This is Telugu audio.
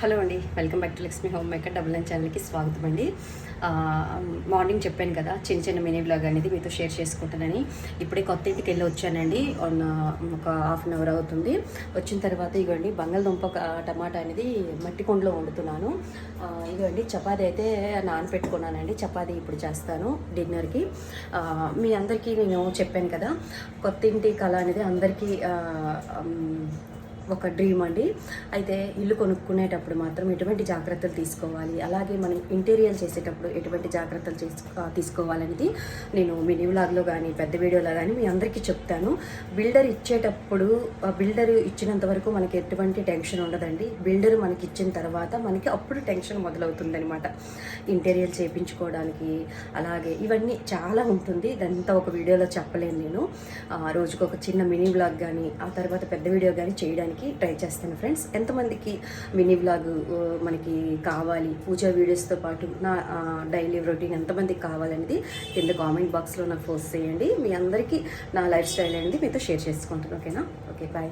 హలో అండి, welcome back to Lakshmi home maker double nine ఛానల్కి స్వాగతం అండి. మార్నింగ్ చెప్పాను కదా, చిన్న చిన్న మినీ బ్లాగ్ అనేది మీతో షేర్ చేసుకుంటానని. ఇప్పుడే కొత్త ఇంటికి వెళ్ళి వచ్చానండి. ఒక హాఫ్ అన్ అవర్ అవుతుంది. వచ్చిన తర్వాత ఇవ్వండి బంగాళదుంప టమాటా అనేది మట్టి కుండలో వండుతున్నాను. ఇవ్వండి చపాతీ అయితే నానపెట్టుకున్నానండి. చపాతీ ఇప్పుడు చేస్తాను డిన్నర్కి. మీ అందరికీ నేను చెప్పాను కదా, కొత్త ఇంటి కళ అనేది అందరికీ ఒక డ్రీమ్ అండి. అయితే ఇల్లు కొనుక్కునేటప్పుడు మాత్రం ఎటువంటి జాగ్రత్తలు తీసుకోవాలి, అలాగే మనం ఇంటీరియర్ చేసేటప్పుడు ఎటువంటి జాగ్రత్తలు తీసుకోవాలనేది నేను మినీ వ్లాగ్లో కానీ పెద్ద వీడియోలో కానీ మీ అందరికీ చెప్తాను. బిల్డర్ ఇచ్చేటప్పుడు బిల్డర్ ఇచ్చినంత వరకు మనకి ఎటువంటి టెన్షన్ ఉండదండి. బిల్డర్ మనకి ఇచ్చిన తర్వాత మనకి అప్పుడు టెన్షన్ మొదలవుతుంది అనమాట. ఇంటీరియర్ చేయించుకోవడానికి అలాగే ఇవన్నీ చాలా ఉంటుంది. ఇదంతా ఒక వీడియోలో చెప్పలేను నేను. రోజుకు ఒక చిన్న మినీ వ్లాగ్ కానీ ఆ తర్వాత పెద్ద వీడియో కానీ చేయడానికి ట్రై చేస్తాను ఫ్రెండ్స్. ఎంతమందికి మినీ వ్లాగ్ మనకి కావాలి, పూజా వీడియోస్తో పాటు నా డైలీ రొటీన్ ఎంతమందికి కావాలనేది కింద కామెంట్ బాక్స్లో నాకు పోస్ట్ చేయండి. మీ అందరికీ నా లైఫ్ స్టైల్ అనేది మీతో షేర్ చేసుకుంటాను. ఓకేనా? Okay, bye.